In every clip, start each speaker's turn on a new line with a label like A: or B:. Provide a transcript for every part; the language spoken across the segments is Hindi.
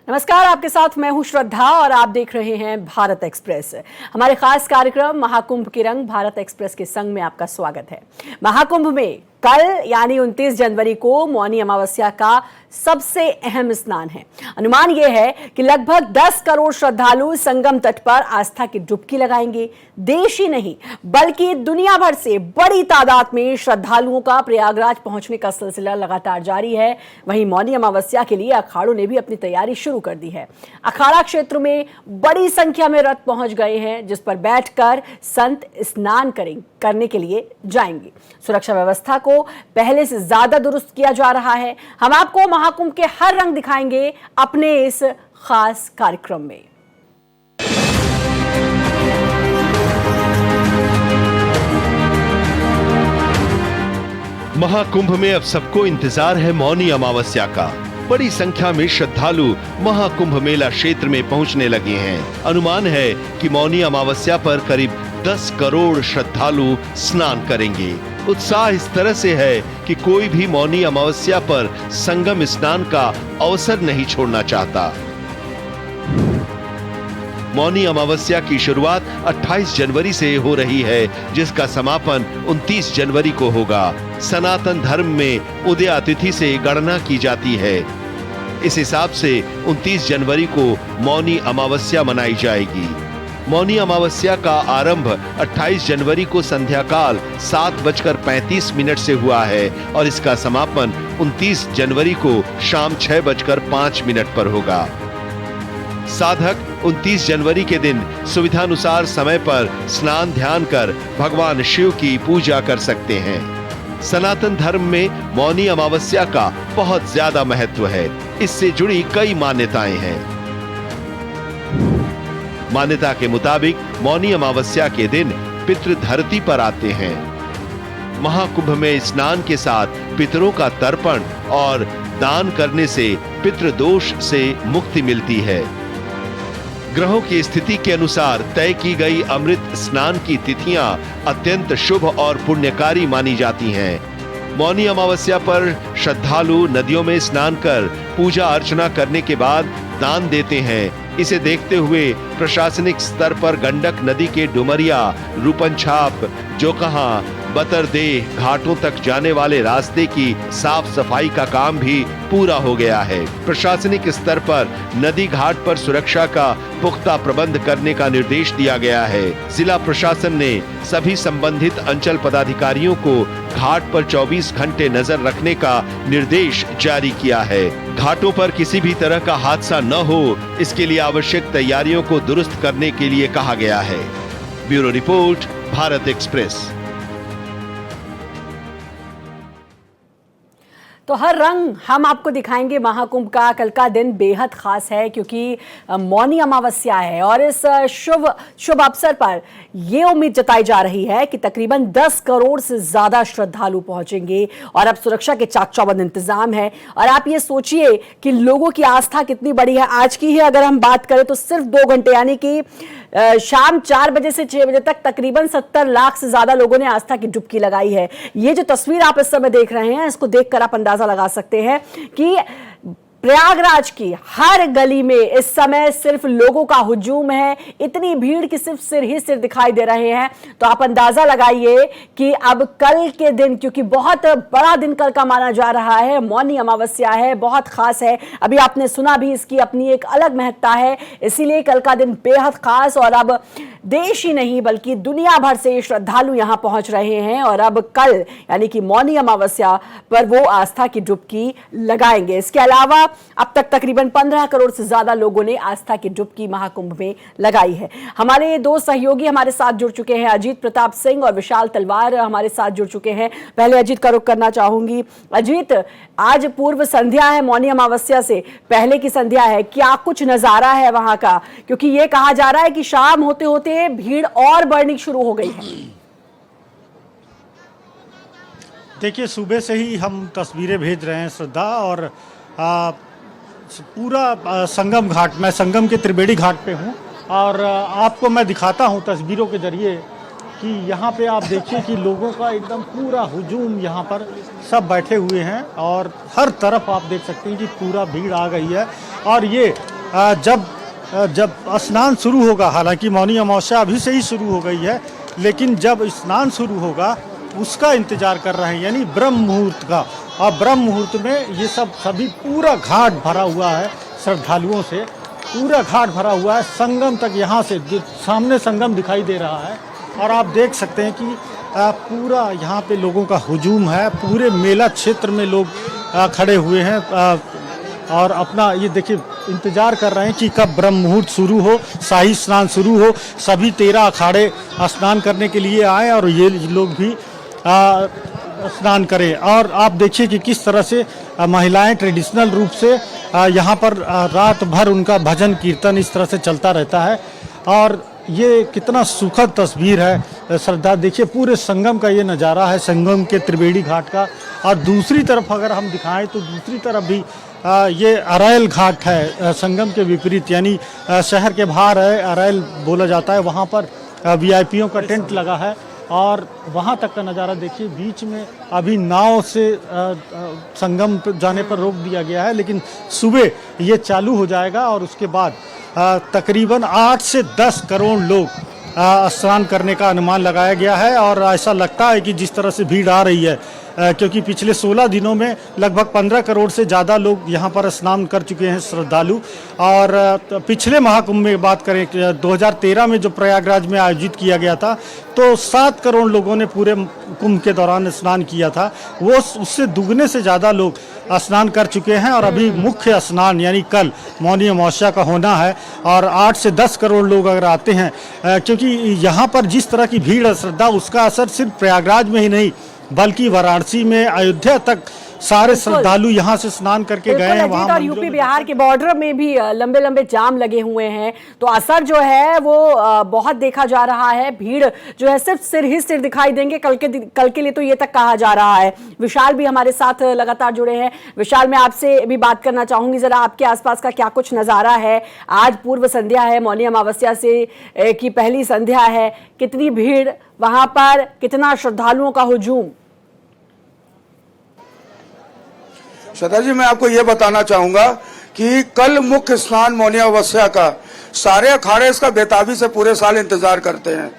A: नमस्कार, आपके साथ मैं हूं श्रद्धा और आप देख रहे हैं भारत एक्सप्रेस। हमारे खास कार्यक्रम महाकुंभ के रंग भारत एक्सप्रेस के संग में आपका स्वागत है। महाकुंभ में कल यानी 29 जनवरी को मौनी अमावस्या का सबसे अहम स्नान है। अनुमान यह है कि लगभग 10 करोड़ श्रद्धालु संगम तट पर आस्था की डुबकी लगाएंगे। देश ही नहीं बल्कि दुनिया भर से बड़ी तादाद में श्रद्धालुओं का प्रयागराज पहुंचने का सिलसिला लगातार जारी है। वहीं मौनी अमावस्या के लिए अखाड़ों ने भी अपनी तैयारी शुरू कर दी है। अखाड़ा क्षेत्र में बड़ी संख्या में रथ पहुंच गए हैं, जिस पर बैठकर संत स्नान करने के लिए जाएंगे। सुरक्षा व्यवस्था को पहले से ज्यादा दुरुस्त किया जा रहा है। हम आपको महाकुंभ के हर रंग दिखाएंगे अपने इस खास कार्यक्रम में।
B: महाकुंभ में अब सबको इंतजार है मौनी अमावस्या का। बड़ी संख्या में श्रद्धालु महाकुंभ मेला क्षेत्र में पहुंचने लगे हैं। अनुमान है कि मौनी अमावस्या पर करीब 10 करोड़ श्रद्धालु स्नान करेंगे। उत्साह इस तरह से है कि कोई भी मौनी अमावस्या पर संगम स्नान का अवसर नहीं छोड़ना चाहता। मौनी अमावस्या की शुरुआत 28 जनवरी से हो रही है, जिसका समापन 29 जनवरी को होगा। सनातन धर्म में उदया तिथि से गणना की जाती है। इस हिसाब से 29 जनवरी को मौनी अमावस्या मनाई जाएगी। मौनी अमावस्या का आरंभ 28 जनवरी को संध्या काल 7:35 से हुआ है और इसका समापन 29 जनवरी को शाम 6:05 पर होगा। साधक 29 जनवरी के दिन सुविधानुसार समय पर स्नान ध्यान कर भगवान शिव की पूजा कर सकते हैं। सनातन धर्म में मौनी अमावस्या का बहुत ज्यादा महत्व है। इससे जुड़ी कई मान्यताएं हैं। मान्यता के मुताबिक मौनी अमावस्या के दिन पितृ धरती पर आते हैं। महाकुंभ में स्नान के साथ पितरों का तर्पण और दान करने से पितृदोष से मुक्ति मिलती है। ग्रहों की स्थिति के अनुसार तय की गई अमृत स्नान की तिथियां अत्यंत शुभ और पुण्यकारी मानी जाती हैं। मौनी अमावस्या पर श्रद्धालु नदियों में स्नान कर पूजा अर्चना करने के बाद दान देते हैं। इसे देखते हुए प्रशासनिक स्तर पर गंडक नदी के डुमरिया, रूपनछाप, जोकहां, बतरदेह घाटों तक जाने वाले रास्ते की साफ सफाई का काम भी पूरा हो गया है। प्रशासनिक स्तर पर नदी घाट पर सुरक्षा का पुख्ता प्रबंध करने का निर्देश दिया गया है। जिला प्रशासन ने सभी संबंधित अंचल पदाधिकारियों को घाट पर 24 घंटे नजर रखने का निर्देश जारी किया है। घाटों पर किसी भी तरह का हादसा न हो, इसके लिए आवश्यक तैयारियों को दुरुस्त करने के लिए कहा गया है। Bureau report, Bharat express.
A: तो हर रंग हम आपको दिखाएंगे महाकुंभ का। कल का दिन बेहद खास है क्योंकि मौनी अमावस्या है और इस शुभ अवसर पर यह उम्मीद जताई जा रही है कि तकरीबन 10 करोड़ से ज्यादा श्रद्धालु पहुंचेंगे और अब सुरक्षा के चाक चौबंद इंतजाम है। और आप ये सोचिए कि लोगों की आस्था कितनी बड़ी है। आज की ही अगर हम बात करें तो सिर्फ 2 घंटे यानी कि शाम 4 बजे से 6 बजे तक तकरीबन 70 लाख से ज्यादा लोगों ने आस्था की डुबकी लगाई है। ये जो तस्वीर आप इस समय देख रहे हैं, इसको देखकर आप अंदाजा लगा सकते हैं कि प्रयागराज की हर गली में इस समय सिर्फ लोगों का हुजूम है। इतनी भीड़ की सिर्फ सिर ही सिर दिखाई दे रहे हैं। तो आप अंदाजा लगाइए कि अब कल के दिन, क्योंकि बहुत बड़ा दिन कल का माना जा रहा है, मौनी अमावस्या है, बहुत खास है। अभी आपने सुना भी, इसकी अपनी एक अलग महत्ता है। इसीलिए कल का दिन बेहद खास और अब देश ही नहीं बल्कि दुनिया भर से श्रद्धालु यहां पहुंच रहे हैं और अब कल यानी कि मौनी अमावस्या पर वो आस्था की डुबकी लगाएंगे। इसके अलावा अब तक तकरीबन 15 करोड़ से ज्यादा लोगों ने आस्था की डुबकी महाकुंभ में लगाई है। हमारे 2 सहयोगी हमारे साथ जुड़ चुके हैं, अजीत प्रताप सिंह और विशाल तलवार हमारे साथ जुड़ चुके हैं। पहले अजीत का रुख करना चाहूंगी। अजीत, आज पूर्व संध्या है, मौनी अमावस्या से पहले की संध्या है, क्या कुछ नजारा है वहां का? क्योंकि यह कहा जा रहा है कि शाम होते होते भीड़ और बढ़नी शुरू हो गई है।
C: देखिए, सुबह से ही हम तस्वीरें भेज रहे हैं श्रद्धा, और पूरा संगम घाट, मैं संगम के त्रिवेणी घाट पे हूँ और आपको मैं दिखाता हूँ तस्वीरों के जरिए कि यहाँ पे आप देखिए कि लोगों का एकदम पूरा हुजूम यहाँ पर सब बैठे हुए हैं और हर तरफ आप देख सकते हैं कि पूरा भीड़ आ गई है। और ये जब स्नान शुरू होगा, हालांकि मौनी अमावस्या अभी से ही शुरू हो गई है, लेकिन जब स्नान शुरू होगा उसका इंतजार कर रहे हैं, यानी ब्रह्म मुहूर्त का। और ब्रह्म मुहूर्त में ये सभी पूरा घाट भरा हुआ है श्रद्धालुओं से, पूरा घाट भरा हुआ है संगम तक। यहाँ से सामने संगम दिखाई दे रहा है और आप देख सकते हैं कि पूरा यहाँ पे लोगों का हुजूम है, पूरे मेला क्षेत्र में लोग खड़े हुए हैं और अपना ये देखिए इंतजार कर रहे हैं कि कब ब्रह्म मुहूर्त शुरू हो, शाही स्नान शुरू हो। सभी 13 अखाड़े स्नान करने के लिए आए और ये लोग भी स्नान करें। और आप देखिए कि किस तरह से महिलाएं ट्रेडिशनल रूप से यहाँ पर रात भर उनका भजन कीर्तन इस तरह से चलता रहता है। और ये कितना सुखद तस्वीर है श्रद्धा, देखिए पूरे संगम का ये नज़ारा है, संगम के त्रिवेणी घाट का। और दूसरी तरफ अगर हम दिखाएं तो दूसरी तरफ भी ये अरैल घाट है, संगम के विपरीत, यानी शहर के बाहर है, अरैल बोला जाता है। वहाँ पर वीआईपीओं का टेंट लगा है और वहाँ तक का नज़ारा देखिए। बीच में अभी नाव से संगम पर जाने पर रोक दिया गया है, लेकिन सुबह ये चालू हो जाएगा और उसके बाद तकरीबन 8 से 10 करोड़ लोग स्नान करने का अनुमान लगाया गया है। और ऐसा लगता है कि जिस तरह से भीड़ आ रही है, क्योंकि पिछले 16 दिनों में लगभग 15 करोड़ से ज़्यादा लोग यहाँ पर स्नान कर चुके हैं श्रद्धालु। और पिछले महाकुंभ में बात करें, 2013 में जो प्रयागराज में आयोजित किया गया था, तो 7 करोड़ लोगों ने पूरे कुंभ के दौरान स्नान किया था। वो उससे दुगने से ज़्यादा लोग स्नान कर चुके हैं। और अभी मुख्य स्नान यानी कल मौनी अमावस्या का होना है और 8 से 10 करोड़ लोग अगर आते हैं, क्योंकि यहाँ पर जिस तरह की भीड़ है श्रद्धा, उसका असर सिर्फ प्रयागराज में ही नहीं बल्कि वाराणसी में, अयोध्या तक सारे श्रद्धालु यहाँ से स्नान करके गए हैं। वहाँ
A: और यूपी बिहार के बॉर्डर में भी लंबे लंबे जाम लगे हुए हैं, तो असर जो है वो बहुत देखा जा रहा है। भीड़ जो है सिर्फ सिर ही सिर दिखाई देंगे कल के लिए, तो ये तक कहा जा रहा है। विशाल भी हमारे साथ लगातार जुड़े हैं। विशाल, मैं आपसे भी बात करना चाहूंगी, जरा आपके आसपास का क्या कुछ नजारा है। आज पूर्व संध्या है, मौनी अमावस्या से की पहली संध्या है, कितनी भीड़ वहां पर, कितना श्रद्धालुओं का हुजूम?
D: श्रद्धा जी, मैं आपको ये बताना चाहूंगा कि कल मुख्य स्नान मौनी अमावस्या का सारे अखाड़े इसका बेताबी से पूरे साल इंतजार करते हैं।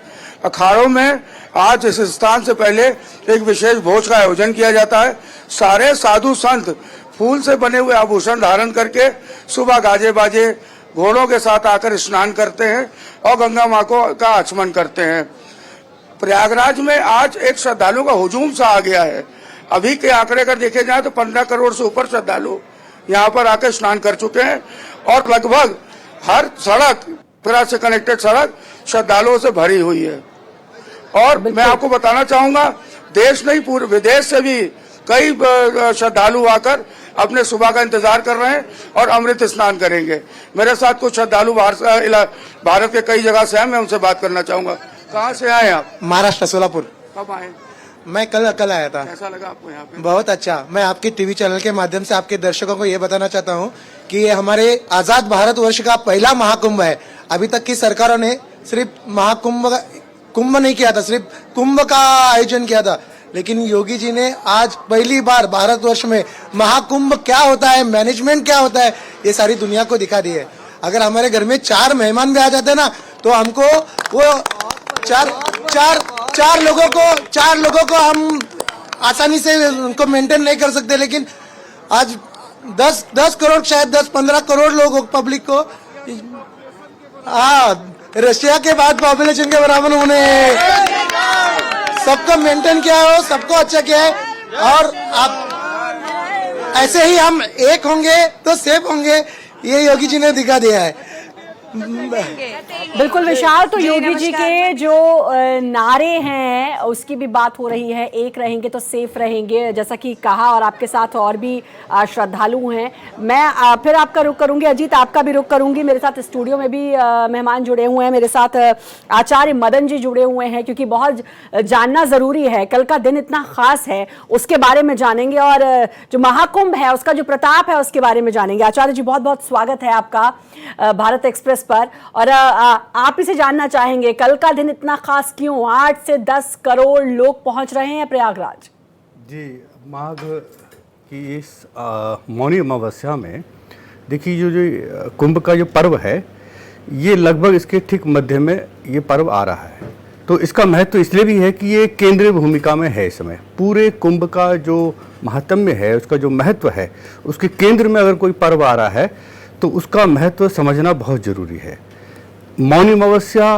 D: अखाड़ों में आज इस स्थान से पहले एक विशेष भोज का आयोजन किया जाता है। सारे साधु संत फूल से बने हुए आभूषण धारण करके सुबह गाजे बाजे घोड़ों के साथ आकर स्नान करते हैं और गंगा माँ का आचमन करते हैं। प्रयागराज में आज एक श्रद्धालुओं का हुजूम सा आ गया है। अभी के आंकड़े अगर देखे जाए तो 15 करोड़ से ऊपर श्रद्धालु यहाँ पर आकर स्नान कर चुके हैं और लगभग हर सड़क, प्रयाग से कनेक्टेड सड़क श्रद्धालुओं से भरी हुई है। और मैं आपको बताना चाहूंगा, देश नहीं पूरे विदेश से भी कई श्रद्धालु आकर अपने सुबह का इंतजार कर रहे हैं और अमृत स्नान करेंगे। मेरे साथ कुछ श्रद्धालु भारत के कई जगह से हैं, मैं उनसे बात करना चाहूंगा। कहाँ से आए आप?
E: महाराष्ट्र, सोलापुर।
D: कब आए?
E: मैं कल आया था।
D: कैसा लगा आपको यहाँ पे?
E: बहुत अच्छा। मैं आपके टीवी चैनल के माध्यम से आपके दर्शकों को ये बताना चाहता हूँ कि ये हमारे आजाद भारतवर्ष का पहला महाकुंभ है। अभी तक की सरकारों ने सिर्फ कुंभ नहीं किया था, सिर्फ कुंभ का आयोजन किया था, लेकिन योगी जी ने आज पहली बार भारतवर्ष में महाकुंभ क्या होता है, मैनेजमेंट क्या होता है, ये सारी दुनिया को दिखा दी है। अगर हमारे घर में 4 मेहमान भी आ जाते ना, तो हमको वो चार लोगों को हम आसानी से उनको मेंटेन नहीं कर सकते, लेकिन आज 10 करोड़, शायद 10-15 करोड़ लोग पब्लिक को, रशिया के बाद पॉपुलेशन के बराबर उन्होंने सबको मेंटेन किया हो, सबको अच्छा किया है। और आप ऐसे ही हम एक होंगे तो सेफ होंगे, ये योगी जी ने दिखा दिया है।
A: बिल्कुल विशाल, तो योगी जी के जो नारे हैं उसकी भी बात हो रही है, एक रहेंगे तो सेफ रहेंगे, जैसा कि कहा, और आपके साथ और भी श्रद्धालु हैं। मैं फिर आपका रुख करूंगी, अजीत आपका भी रुख करूंगी। मेरे साथ स्टूडियो में भी मेहमान जुड़े हुए हैं, मेरे साथ आचार्य मदन जी जुड़े हुए हैं, क्योंकि बहुत जानना जरूरी है, कल का दिन इतना खास है, उसके बारे में जानेंगे और जो महाकुंभ है उसका जो प्रताप है उसके बारे में जानेंगे। आचार्य जी, बहुत बहुत स्वागत है आपका भारत एक्सप्रेस पर। और आप इसे जानना चाहेंगे, कल का दिन इतना खास क्यों? 8 से 10 करोड़ लोग पहुंच रहे हैं प्रयागराज।
F: जी, माघ की इस मौनी अमावस्या में देखिए जो कुंभ का जो पर्व है ये लगभग इसके ठीक मध्य में ये पर्व आ रहा है, तो इसका महत्व इसलिए भी है कि ये केंद्रीय भूमिका में है। इस समय पूरे कुंभ का जो महात्म्य है, उसका जो महत्व है, उसके केंद्र में अगर कोई पर्व आ रहा है तो उसका महत्व समझना बहुत ज़रूरी है। मौनी अमावस्या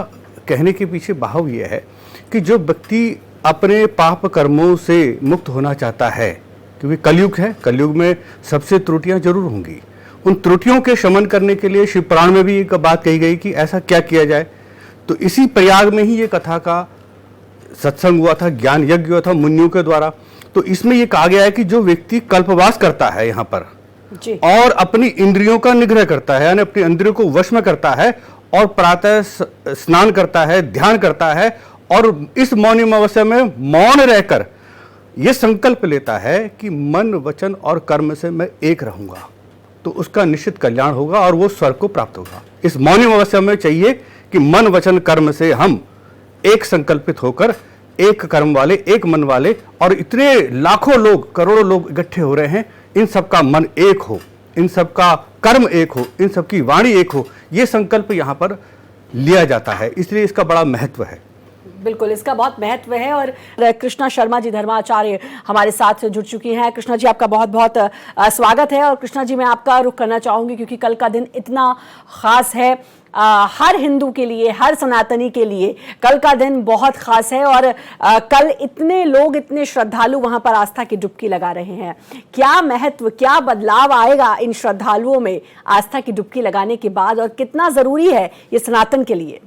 F: कहने के पीछे भाव ये है कि जो व्यक्ति अपने पाप कर्मों से मुक्त होना चाहता है, क्योंकि कलयुग है, कलयुग में सबसे त्रुटियां जरूर होंगी, उन त्रुटियों के शमन करने के लिए शिव पुराण में भी एक बात कही गई कि ऐसा क्या किया जाए। तो इसी प्रयाग में ही ये कथा का सत्संग हुआ था, ज्ञान यज्ञ हुआ था मुनियों के द्वारा। तो इसमें ये कहा गया है कि जो व्यक्ति कल्पवास करता है यहाँ पर
A: जी।
F: और अपनी इंद्रियों का निग्रह करता है, यानी अपनी इंद्रियों को वश में करता है और प्रातः स्नान करता है, ध्यान करता है और इस मौनी अमावस्या में मौन रहकर यह संकल्प लेता है कि मन, वचन और कर्म से मैं एक रहूंगा, तो उसका निश्चित कल्याण होगा और वो स्वर्ग को प्राप्त होगा। इस मौनी अमावस्या में चाहिए कि मन, वचन, कर्म से हम एक संकल्पित होकर, एक कर्म वाले, एक मन वाले, और इतने लाखों लोग, करोड़ों लोग इकट्ठे हो रहे हैं, इन सबका मन एक हो, इन सबका कर्म एक हो, इन सबकी वाणी एक हो, ये संकल्प यहाँ पर लिया जाता है। इसलिए इसका बड़ा महत्व है।
A: बिल्कुल, इसका बहुत महत्व है। और कृष्णा शर्मा जी धर्माचार्य हमारे साथ जुड़ चुकी हैं। कृष्णा जी, आपका बहुत बहुत स्वागत है। और कृष्णा जी, मैं आपका रुख करना चाहूंगी क्योंकि कल का दिन इतना खास है, हर हिंदू के लिए, हर सनातनी के लिए कल का दिन बहुत खास है। और कल इतने लोग, इतने श्रद्धालु वहां पर आस्था की डुबकी लगा रहे हैं। क्या महत्व, क्या बदलाव आएगा इन श्रद्धालुओं में आस्था की डुबकी लगाने के बाद, और कितना जरूरी है ये सनातन के लिए?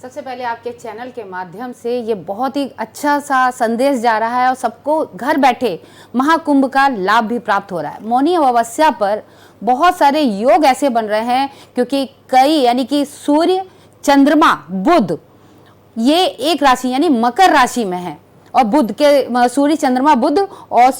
G: सबसे पहले आपके चैनल के माध्यम से ये बहुत ही अच्छा सा संदेश जा रहा है और सबको घर बैठे महाकुंभ का लाभ भी प्राप्त हो रहा है। मौनी अमावस्या पर बहुत सारे योग ऐसे बन रहे हैं क्योंकि कई, यानी कि सूर्य, चंद्रमा, बुध, ये एक राशि यानी मकर राशि में है और बुध के, सूर्य, चंद्रमा, बुध और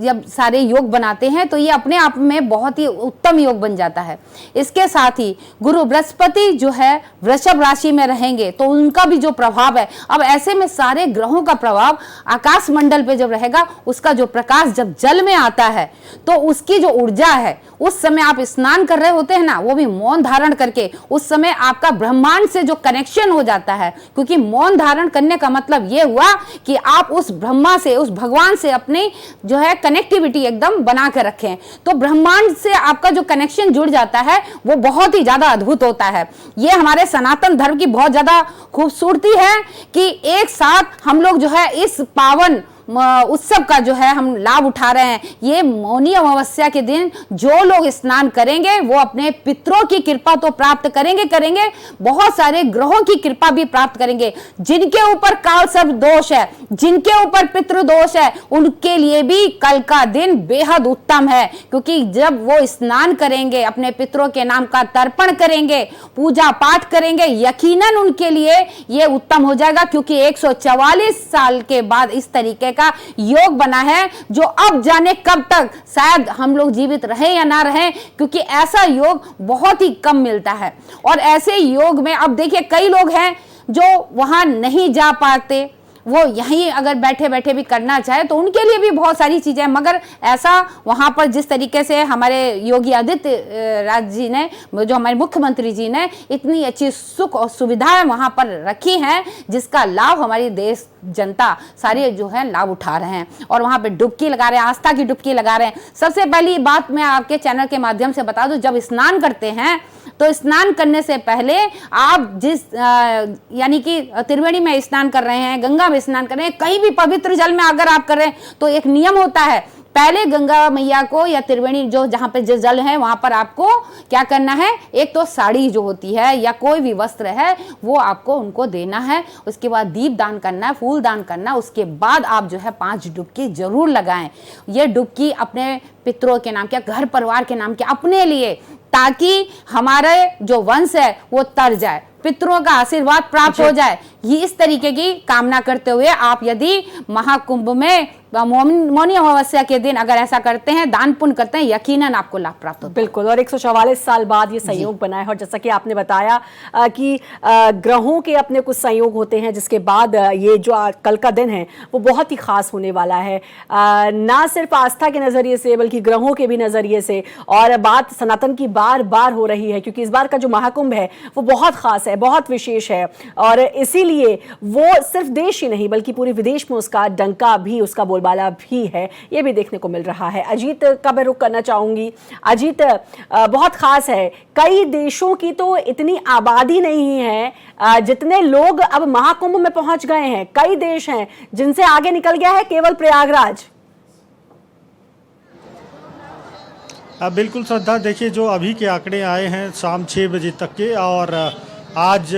G: जब सारे योग बनाते हैं तो ये अपने आप में बहुत ही उत्तम योग बन जाता है। इसके साथ ही गुरु बृहस्पति जो है वृषभ राशि में रहेंगे तो उनका भी जो प्रभाव है, अब ऐसे में सारे ग्रहों का प्रभाव आकाश मंडल पे जब रहेगा, उसका जो प्रकाश जब जल में आता है तो उसकी जो ऊर्जा है, उस समय आप स्नान कर रहे होते हैं ना, वो भी मौन धारण करके, उस समय आपका ब्रह्मांड से जो कनेक्शन हो जाता है, क्योंकि मौन धारण करने का मतलब ये हुआ कि आप उस ब्रह्मा से, उस भगवान से अपनी जो है कनेक्टिविटी एकदम बना कर रखें, तो ब्रह्मांड से आपका जो कनेक्शन जुड़ जाता है वो बहुत ही ज्यादा अद्भुत होता है। ये हमारे सनातन धर्म की बहुत ज्यादा खूबसूरती है कि एक साथ हम लोग जो है इस पावन उत्सव का जो है हम लाभ उठा रहे हैं। ये मौनी अमावस्या के दिन जो लोग स्नान करेंगे वो अपने पितरों की कृपा तो प्राप्त करेंगे, बहुत सारे ग्रहों की कृपा भी प्राप्त करेंगे। जिनके ऊपर काल सर्प दोष है, जिनके ऊपर पितृ दोष है, उनके लिए भी कल का दिन बेहद उत्तम है, क्योंकि जब वो स्नान करेंगे, अपने पितरों के नाम का तर्पण करेंगे, पूजा पाठ करेंगे, यकीनन उनके लिए ये उत्तम हो जाएगा, क्योंकि 144 साल के बाद इस तरीके का योग बना है जो अब जाने कब तक शायद हम लोग जीवित रहे या ना रहे, क्योंकि ऐसा योग बहुत ही कम मिलता है। और ऐसे योग में अब देखिए कई लोग हैं जो वहां नहीं जा पाते, वो यहीं अगर बैठे बैठे भी करना चाहे तो उनके लिए भी बहुत सारी चीजें हैं, मगर ऐसा वहां पर जिस तरीके से हमारे योगी आदित्य राज जी ने, जो हमारे मुख्यमंत्री जी ने इतनी अच्छी सुख और सुविधाएं वहां पर रखी हैं, जिसका लाभ हमारी देश जनता सारे जो है लाभ उठा रहे हैं और वहां पे डुबकी लगा रहे हैं, आस्था की डुबकी लगा रहे हैं। सबसे पहली बात मैं आपके चैनल के माध्यम से बता दूं, जब स्नान करते हैं तो स्नान करने से पहले आप जिस यानी कि त्रिवेणी में स्नान कर रहे हैं, गंगा में स्नान कर रहे हैं, कहीं भी पवित्र जल में अगर आप कर रहे हैं तो एक नियम होता है, पहले गंगा मैया को या त्रिवेणी जो जहां पे जो जल है वहां पर आपको क्या करना है, एक तो साड़ी जो होती है या कोई भी वस्त्र है वो आपको उनको देना है, उसके बाद दीप दान करना है, फूल दान करना है, उसके बाद आप जो है 5 डुबकी जरूर लगाएं। ये डुबकी अपने पितरों के नाम के, घर परिवार के नाम के, अपने लिए, ताकि हमारे जो वंश है वो तर जाए। पितरों का आशीर्वाद प्राप्त हो जाए, ये इस तरीके की कामना करते हुए आप यदि महाकुंभ में मौनी अमावस्या के दिन अगर ऐसा करते हैं, दान पुण्य करते हैं, यकीनन आपको लाभ प्राप्त होता है।
A: बिल्कुल, और 144 साल बाद ये संयोग बना है, और जैसा कि आपने बताया कि ग्रहों के अपने कुछ संयोग होते हैं जिसके बाद ये जो कल का दिन है वो बहुत ही खास होने वाला है, ना सिर्फ आस्था के नजरिए से बल्कि ग्रहों के भी नजरिए से। और बात सनातन की बार बार हो रही है क्योंकि इस बार का जो महाकुंभ है वो बहुत खास है, बहुत विशेष है, और इसीलिए वो सिर्फ देश ही नहीं बल्कि पूरे विदेश में उसका डंका भी, उसका बोलबाला भी है, ये भी देखने को मिल रहा है। अजीत का मैं रुख करना चाहूंगी। अजीत, बहुत खास है, कई देशों की तो इतनी आबादी नहीं है जितने लोग अब महाकुंभ में पहुंच गए हैं। कई देश हैं जिनसे आगे निकल गया है केवल प्रयागराज।
C: बिल्कुल श्रद्धा, देखिए जो अभी के आंकड़े आए हैं शाम 6 बजे तक के, और आज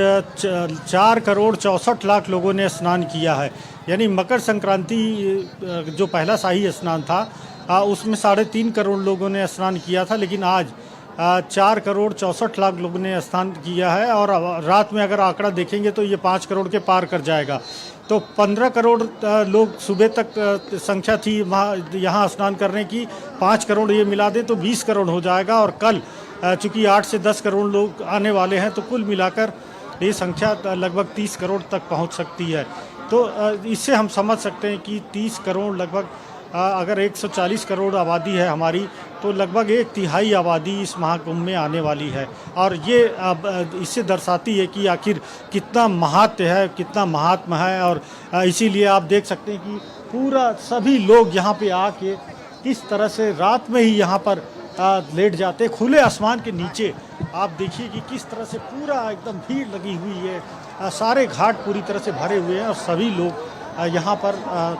C: 4,64,00,000 लोगों ने स्नान किया है। यानी मकर संक्रांति जो पहला शाही स्नान था उसमें 3.5 करोड़ लोगों ने स्नान किया था, लेकिन आज 4,64,00,000 लोगों ने स्नान किया है, और रात में अगर आंकड़ा देखेंगे तो ये 5 करोड़ के पार कर जाएगा। तो 15 करोड़ लोग सुबह तक संख्या थी यहाँ स्नान करने की, 5 करोड़ ये मिला दें तो 20 करोड़ हो जाएगा। और कल चूँकि 8 से 10 करोड़ लोग आने वाले हैं तो कुल मिलाकर ये संख्या लगभग 30 करोड़ तक पहुँच सकती है। तो इससे हम समझ सकते हैं कि 30 करोड़ लगभग, अगर 140 करोड़ आबादी है हमारी, तो लगभग 1/3 आबादी इस महाकुंभ में आने वाली है। और ये इससे दर्शाती है कि आखिर कितना महात्म्य है, कितना महात्मा है। और इसीलिए आप देख सकते हैं कि पूरा सभी लोग यहाँ पे आके किस तरह से रात में ही यहाँ पर लेट जाते, खुले आसमान के नीचे। आप देखिए कि किस तरह से पूरा एकदम भीड़ लगी हुई है, सारे घाट पूरी तरह से भरे हुए हैं, और सभी लोग यहाँ पर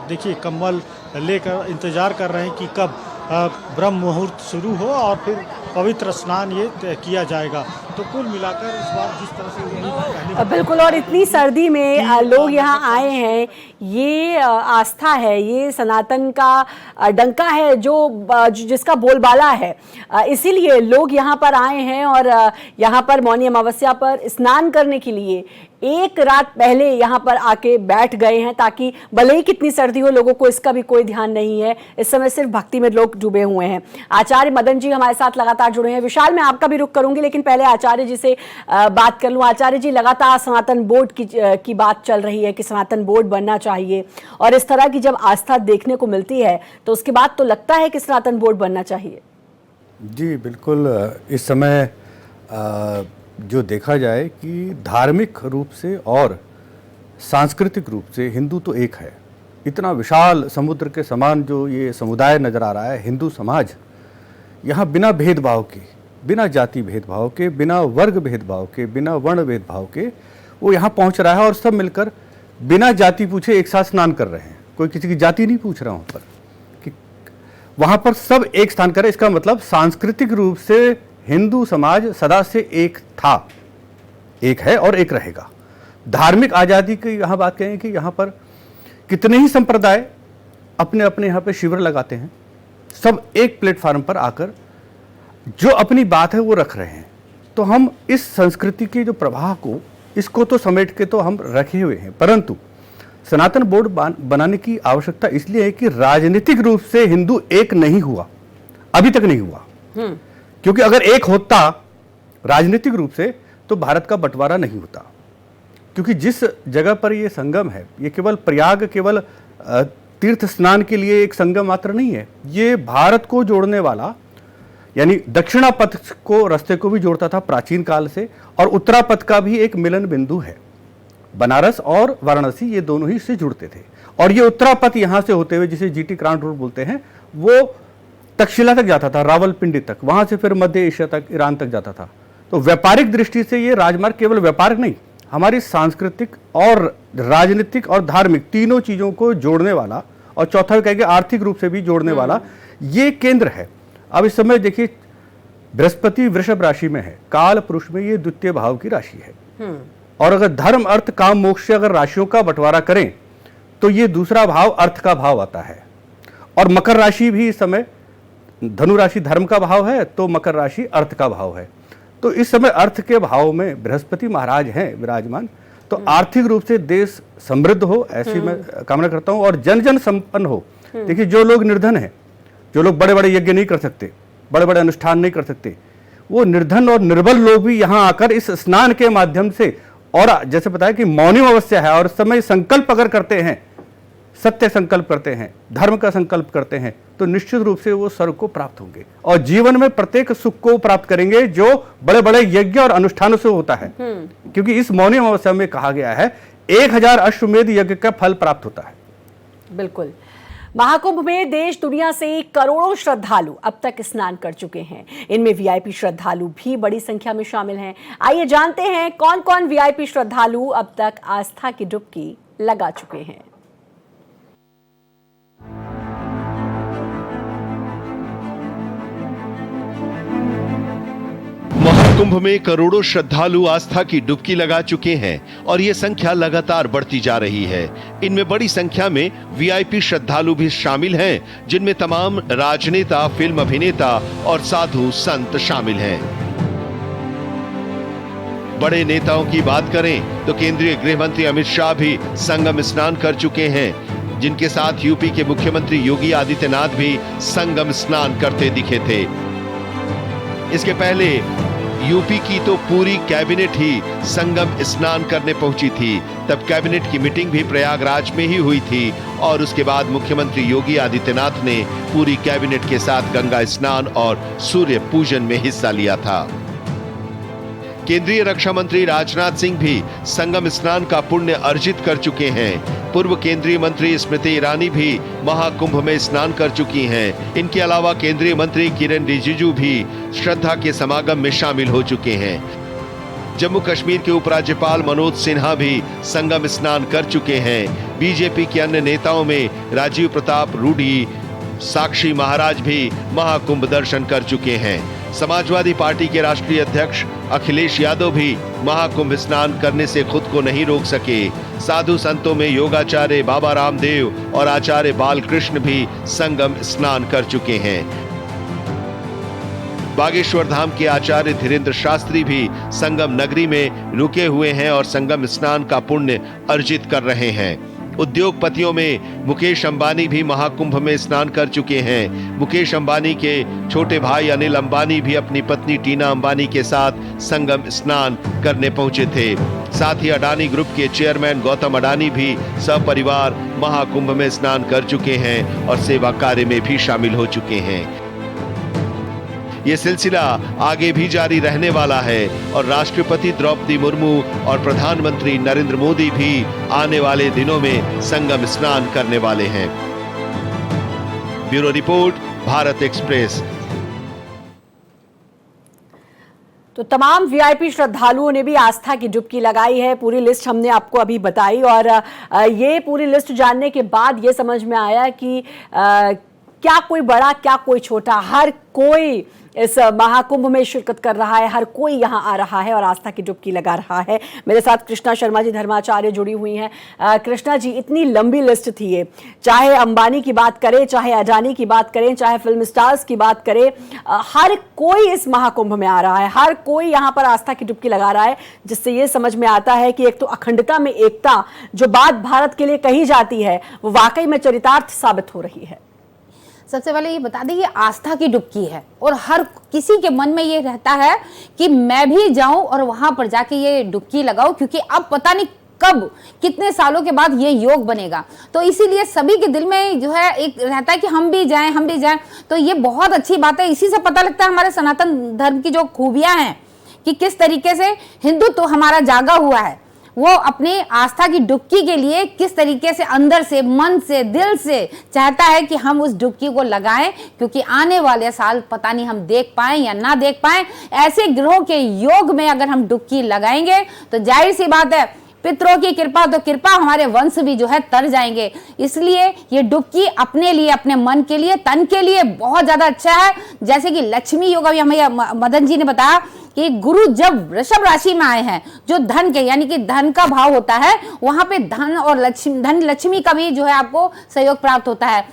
C: देखिए कंबल लेकर इंतज़ार कर रहे हैं कि कब ब्रह्म मुहूर्त शुरू हो और फिर पवित्र स्नान ये किया जाएगा। तो कुल मिलाकर इस बार जिस तरह से
A: बिल्कुल, और इतनी सर्दी में लोग यहाँ आए हैं, ये आस्था है, ये सनातन का डंका है जो जिसका बोलबाला है, इसीलिए लोग यहाँ पर आए हैं। और यहाँ पर मौनी अमावस्या पर स्नान करने के लिए एक रात पहले यहाँ पर आके बैठ गए हैं, ताकि भले ही कितनी सर्दी हो लोगों को इसका भी कोई ध्यान नहीं है। इस समय सिर्फ भक्ति में लोग डूबे हुए हैं। आचार्य मदन जी हमारे साथ लगातार जुड़े हैं। विशाल, मैं आपका भी रुख करूंगी, लेकिन पहले आचार्य जी से बात कर लूं। आचार्य जी, लगातार सनातन बोर्ड की बात चल रही है कि सनातन बोर्ड बनना चाहिए, और इस तरह की जब आस्था देखने को मिलती है तो उसके बाद तो लगता है कि सनातन बोर्ड बनना चाहिए।
F: जी बिल्कुल, इस समय जो देखा जाए कि धार्मिक रूप से और सांस्कृतिक रूप से हिंदू तो एक है। इतना विशाल समुद्र के समान जो ये समुदाय नज़र आ रहा है, हिंदू समाज, यहाँ बिना भेदभाव के, बिना जाति भेदभाव के, बिना वर्ग भेदभाव के, बिना वर्ण भेदभाव के वो यहाँ पहुँच रहा है, और सब मिलकर बिना जाति पूछे एक साथ स्नान कर रहे हैं। कोई किसी की जाति नहीं पूछ रहा वहाँ पर, कि वहाँ पर सब एक स्थान कर रहे हैं। इसका मतलब सांस्कृतिक रूप से हिंदू समाज सदा से एक था, एक है और एक रहेगा। धार्मिक आज़ादी की यहाँ बात कहें कि यहाँ पर कितने ही संप्रदाय अपने अपने यहाँ पे शिविर लगाते हैं, सब एक प्लेटफार्म पर आकर जो अपनी बात है वो रख रहे हैं। तो हम इस संस्कृति के जो प्रवाह को, इसको तो समेट के तो हम रखे हुए हैं, परंतु सनातन बोर्ड बनाने की आवश्यकता इसलिए है कि राजनीतिक रूप से हिंदू एक नहीं हुआ, अभी तक नहीं हुआ। क्योंकि अगर एक होता राजनीतिक रूप से तो भारत का बंटवारा नहीं होता। क्योंकि जिस जगह पर ये संगम है, ये केवल प्रयाग, केवल तीर्थ स्नान के लिए एक संगम मात्र नहीं है, ये भारत को जोड़ने वाला, यानी दक्षिणा पथ को, रास्ते को भी जोड़ता था प्राचीन काल से, और उत्तरा पथ का भी एक मिलन बिंदु है। बनारस और वाराणसी ये दोनों ही इससे जुड़ते थे, और ये उत्तरा पथ यहाँ से होते हुए, जिसे जीटी क्राउन रोड बोलते हैं, वो तक्षशिला तक जाता था, रावलपिंडी तक, वहां से फिर मध्य एशिया तक, ईरान तक जाता था। तो व्यापारिक दृष्टि से ये राजमार्ग केवल व्यापारिक नहीं, हमारी सांस्कृतिक और राजनीतिक और धार्मिक तीनों चीजों को जोड़ने वाला, और चौथा कहेंगे आर्थिक रूप से भी जोड़ने वाला ये केंद्र है। अब इस समय देखिए बृहस्पति वृषभ राशि में है, काल पुरुष में ये द्वितीय भाव की राशि है, और अगर धर्म अर्थ काम मोक्ष से अगर राशियों का बंटवारा करें तो ये दूसरा भाव अर्थ का भाव आता है। और मकर राशि भी इस समय, धनु राशि धर्म का भाव है तो मकर राशि अर्थ का भाव है। तो इस समय अर्थ के भाव में बृहस्पति महाराज हैं विराजमान, तो आर्थिक रूप से देश समृद्ध हो ऐसी मैं कामना करता हूँ, और जन जन संपन्न हो। देखिए, जो लोग निर्धन हैं, जो लोग बड़े बड़े यज्ञ नहीं कर सकते, बड़े बड़े अनुष्ठान नहीं कर सकते, वो निर्धन और निर्बल लोग भी यहाँ आकर इस स्नान के माध्यम से, और जैसे बताया कि मौनी अमावस्या है और इस समय संकल्प अगर करते हैं, सत्य संकल्प करते हैं, धर्म का संकल्प करते हैं, तो निश्चित रूप से वो स्वर्ग को प्राप्त होंगे और जीवन में प्रत्येक सुख को प्राप्त करेंगे जो बड़े बड़े यज्ञ और अनुष्ठानों से होता है। क्योंकि इस मौनी अमावस्या में कहा गया है 1000 अश्वमेध यज्ञ का फल प्राप्त होता है।
A: बिल्कुल। महाकुंभ में देश दुनिया से करोड़ों श्रद्धालु अब तक स्नान कर चुके हैं। इनमें वीआईपी श्रद्धालु भी बड़ी संख्या में शामिल हैं। आइए जानते हैं कौन कौन वीआईपी श्रद्धालु अब तक आस्था की डुबकी लगा चुके हैं।
B: महाकुंभ में करोड़ों श्रद्धालु आस्था की डुबकी लगा चुके हैं और ये संख्या लगातार बढ़ती जा रही है। इनमें बड़ी संख्या में वीआईपी श्रद्धालु भी शामिल हैं, जिनमें तमाम राजनेता, फिल्म अभिनेता और साधु संत शामिल हैं। बड़े नेताओं की बात करें तो केंद्रीय गृह मंत्री अमित शाह भी संगम स्नान कर चुके हैं, जिनके साथ यूपी के मुख्यमंत्री योगी आदित्यनाथ भी संगम स्नान करते दिखे थे। इसके पहले यूपी की तो पूरी कैबिनेट ही संगम स्नान करने पहुंची थी। तब कैबिनेट की मीटिंग भी प्रयागराज में ही हुई थी और उसके बाद मुख्यमंत्री योगी आदित्यनाथ ने पूरी कैबिनेट के साथ गंगा स्नान और सूर्य पूजन में हिस्सा लिया था। केंद्रीय रक्षा मंत्री राजनाथ सिंह भी संगम स्नान का पुण्य अर्जित कर चुके हैं। पूर्व केंद्रीय मंत्री स्मृति ईरानी भी महाकुंभ में स्नान कर चुकी हैं। इनके अलावा केंद्रीय मंत्री किरण रिजिजू भी श्रद्धा के समागम में शामिल हो चुके हैं। जम्मू कश्मीर के उपराज्यपाल मनोज सिन्हा भी संगम स्नान कर चुके हैं। बीजेपी के अन्य नेताओं में राजीव प्रताप रूडी, साक्षी महाराज भी महाकुंभ दर्शन कर चुके हैं। समाजवादी पार्टी के राष्ट्रीय अध्यक्ष अखिलेश यादव भी महाकुंभ स्नान करने से खुद को नहीं रोक सके। साधु संतों में योगाचार्य बाबा रामदेव और आचार्य बालकृष्ण भी संगम स्नान कर चुके हैं। बागेश्वर धाम के आचार्य धीरेन्द्र शास्त्री भी संगम नगरी में रुके हुए हैं और संगम स्नान का पुण्य अर्जित कर रहे हैं। उद्योगपतियों में मुकेश अंबानी भी महाकुंभ में स्नान कर चुके हैं। मुकेश अंबानी के छोटे भाई अनिल अंबानी भी अपनी पत्नी टीना अंबानी के साथ संगम स्नान करने पहुंचे थे। साथ ही अडानी ग्रुप के चेयरमैन गौतम अडानी भी सपरिवार महाकुंभ में स्नान कर चुके हैं और सेवा कार्य में भी शामिल हो चुके हैं। ये सिलसिला आगे भी जारी रहने वाला है और राष्ट्रपति द्रौपदी मुर्मू और प्रधानमंत्री नरेंद्र मोदी भी आने वाले दिनों में संगम स्नान करने वाले हैं। Bureau report, Bharat express.
A: तो तमाम वीआईपी श्रद्धालुओं ने भी आस्था की डुबकी लगाई है। पूरी लिस्ट हमने आपको अभी बताई और ये पूरी लिस्ट जानने के बाद ये समझ में आया कि क्या कोई बड़ा क्या कोई छोटा, हर कोई इस महाकुंभ में शिरकत कर रहा है, हर कोई यहां आ रहा है और आस्था की डुबकी लगा रहा है। मेरे साथ कृष्णा शर्मा जी धर्माचार्य जुड़ी हुई हैं। कृष्णा जी, इतनी लंबी लिस्ट थी ये, चाहे अंबानी की बात करें, चाहे अडानी की बात करें, चाहे फिल्म स्टार्स की बात करें, हर कोई इस महाकुंभ में आ रहा है, हर कोई यहां पर आस्था की डुबकी लगा रहा है, जिससे ये समझ में आता है कि एक तो अखंडता में एकता जो बात भारत के लिए कही जाती है वो वाकई में चरितार्थ साबित हो रही है।
G: सबसे पहले ये बता दें, ये आस्था की डुबकी है और हर किसी के मन में ये रहता है कि मैं भी जाऊं और वहां पर जाके ये डुबकी लगाऊं, क्योंकि अब पता नहीं कब कितने सालों के बाद ये योग बनेगा। तो इसीलिए सभी के दिल में जो है एक रहता है कि हम भी जाएं, हम भी जाएं। तो ये बहुत अच्छी बात है। इसी से पता लगता है हमारे सनातन धर्म की जो खूबियां हैं कि किस तरीके से हिंदुत्व हमारा जागा हुआ है। वो अपनी आस्था की डुबकी के लिए किस तरीके से अंदर से, मन से, दिल से चाहता है कि हम उस डुबकी को लगाएं, क्योंकि आने वाले साल पता नहीं हम देख पाएं या ना देख पाएं। ऐसे ग्रहों के योग में अगर हम डुबकी लगाएंगे तो जाहिर सी बात है पितरों की कृपा, तो कृपा हमारे वंश भी जो है तर जाएंगे। इसलिए ये डुबकी अपने लिए, अपने मन के लिए, तन के लिए बहुत ज्यादा अच्छा है। जैसे कि लक्ष्मी योग अभी हमें मदन जी ने बताया कि गुरु जब वृषभ राशि में आए हैं, जो धन के यानी कि धन का भाव होता है, वहां पे धन और धन लक्ष्मी का भी जो है आपको सहयोग प्राप्त होता है।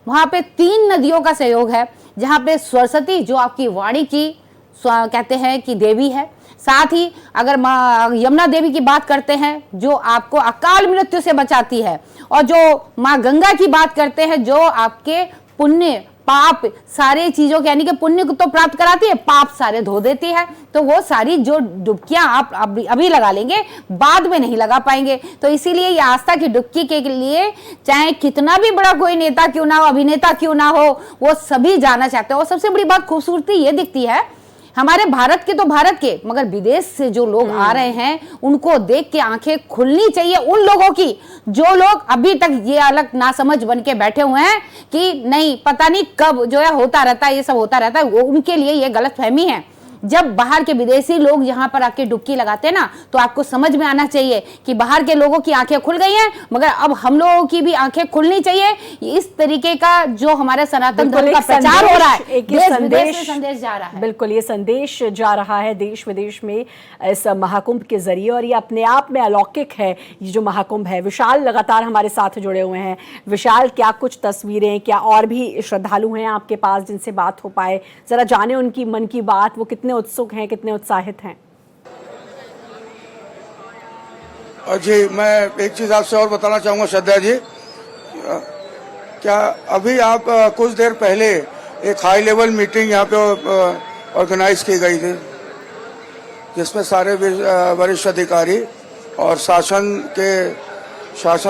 G: वहां पे 3 नदियों का सहयोग है, जहां पे सरस्वती जो आपकी वाणी की कहते हैं कि देवी है। साथ ही अगर माँ यमुना देवी की बात करते हैं जो आपको अकाल मृत्यु से बचाती है, और जो माँ गंगा की बात करते हैं जो आपके पुण्य पाप सारे चीजों के यानी कि पुण्य को तो प्राप्त कराती है, पाप सारे धो देती है। तो वो सारी जो डुबकियां आप अभी लगा लेंगे, बाद में नहीं लगा पाएंगे। तो इसीलिए ये आस्था की डुबकी के लिए चाहे कितना भी बड़ा कोई नेता क्यों ना हो, अभिनेता क्यों ना हो, वो सभी जाना चाहते हैं। और सबसे बड़ी बात खूबसूरती ये दिखती है हमारे भारत के तो भारत के, मगर विदेश से जो लोग आ रहे हैं उनको देख के आंखें खुलनी चाहिए उन लोगों की जो लोग अभी तक ये अलग नासमझ बन के बैठे हुए हैं कि नहीं पता नहीं कब जो है होता रहता है, ये सब होता रहता है। वो उनके लिए ये गलत फहमी है। जब बाहर के विदेशी लोग यहाँ पर आके डुबकी लगाते हैं ना, तो आपको समझ में आना चाहिए कि बाहर के लोगों की आंखें खुल गई हैं, मगर अब हम लोगों की भी आंखें खुलनी चाहिए। इस तरीके का जो हमारे सनातन धर्म का प्रचार हो रहा है, देश विदेश में संदेश जा रहा है।
A: बिल्कुल, ये संदेश जा रहा है देश विदेश में इस महाकुंभ के जरिए, और ये अपने आप में अलौकिक है ये जो महाकुंभ है। विशाल लगातार हमारे साथ जुड़े हुए हैं। विशाल, क्या कुछ तस्वीरें, क्या और भी श्रद्धालु हैं आपके पास जिनसे बात हो पाए? जरा जाने उनकी मन की बात, वो कितने उत्सुक हैं, कितने उत्साहित हैं?
D: जी, मैं एक चीज आपसे और बताना चाहूंगा श्रद्धा जी, क्या अभी आप कुछ देर पहले एक हाई लेवल मीटिंग यहाँ पे ऑर्गेनाइज की गई थी जिसमें सारे वरिष्ठ अधिकारी और शासन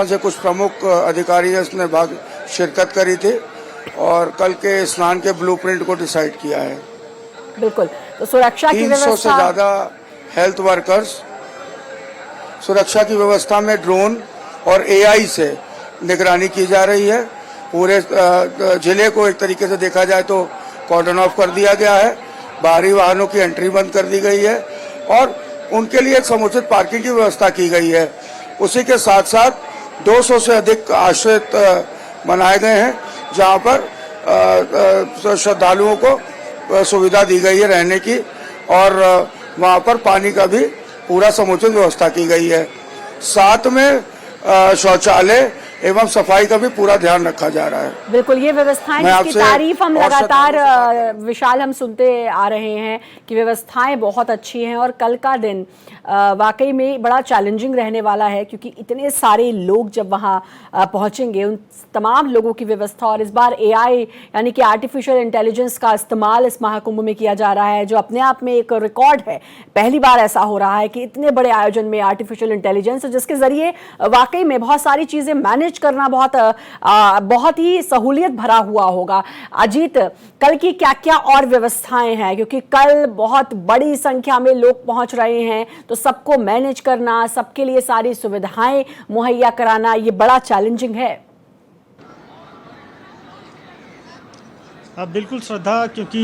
D: से कुछ प्रमुख अधिकारी इसमें शिरकत करी थी और कल के स्नान के ब्लूप्रिंट को डिसाइड किया है।
A: बिल्कुल, तो सुरक्षा की
D: 300 से ज्यादा हेल्थ वर्कर्स, सुरक्षा की व्यवस्था में ड्रोन और एआई से निगरानी की जा रही है। पूरे जिले को एक तरीके से देखा जाए तो कॉर्डन ऑफ कर दिया गया है, बाहरी वाहनों की एंट्री बंद कर दी गई है और उनके लिए एक समुचित पार्किंग की व्यवस्था की गई है। उसी के साथ साथ 200 से अधिक आश्रित बनाए गए हैं जहां पर श्रद्धालुओं को सुविधा दी गई है रहने की, और वहां पर पानी का भी पूरा समुचित व्यवस्था की गई है। साथ में शौचालय एवं सफाई का भी पूरा ध्यान रखा जा रहा है।
A: बिल्कुल, ये व्यवस्थाएं जिसकी तारीफ हम लगातार विशाल हम सुनते आ रहे हैं कि व्यवस्थाएं बहुत अच्छी हैं, और कल का दिन वाकई में बड़ा चैलेंजिंग रहने वाला है क्योंकि इतने सारे लोग जब वहां पहुंचेंगे, उन तमाम लोगों की व्यवस्था। और इस बार एआई यानी कि आर्टिफिशियल इंटेलिजेंस का इस्तेमाल इस महाकुंभ में किया जा रहा है, जो अपने आप में एक रिकॉर्ड है। पहली बार ऐसा हो रहा है कि इतने बड़े आयोजन में आर्टिफिशियल इंटेलिजेंस, जिसके जरिए वाकई में बहुत सारी चीजें मैनेज करना बहुत ही सहूलियत भरा हुआ होगा। अजीत, कल की क्या क्या और व्यवस्थाएं हैं, क्योंकि कल बहुत बड़ी संख्या में लोग पहुंच रहे हैं, तो सबको मैनेज करना, सबके लिए सारी सुविधाएं मुहैया कराना, ये बड़ा चैलेंजिंग है।
C: बिल्कुल श्रद्धा, क्योंकि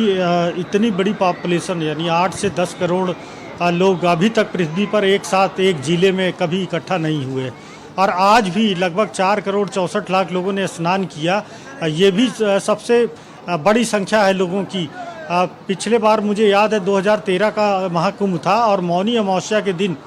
C: इतनी बड़ी पॉपुलेशन यानी 8 से 10 करोड़ लोग अभी तक पृथ्वी पर एक साथ एक जिले में कभी इकट्ठा नहीं हुए, और आज भी लगभग 4 करोड़ 64 लाख लोगों ने स्नान किया। ये भी सबसे बड़ी संख्या है लोगों की। पिछले बार मुझे याद है 2013 का महाकुंभ था और मौनी अमावस्या के दिन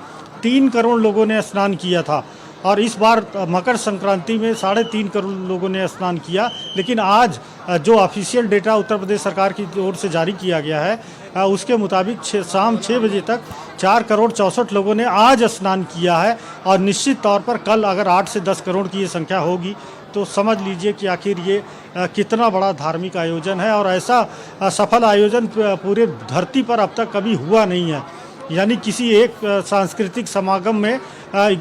C: 3 करोड़ लोगों ने स्नान किया था, और इस बार मकर संक्रांति में 3.5 करोड़ लोगों ने स्नान किया। लेकिन आज जो ऑफिशियल डेटा उत्तर प्रदेश सरकार की ओर से जारी किया गया है, उसके मुताबिक शाम 6 बजे तक 4 करोड़ 64 लोगों ने आज स्नान किया है, और निश्चित तौर पर कल अगर 8 से 10 करोड़ की ये संख्या होगी तो समझ लीजिए कि आखिर ये कितना बड़ा धार्मिक आयोजन है। और ऐसा सफल आयोजन पूरे धरती पर अब तक कभी हुआ नहीं है, यानी किसी एक सांस्कृतिक समागम में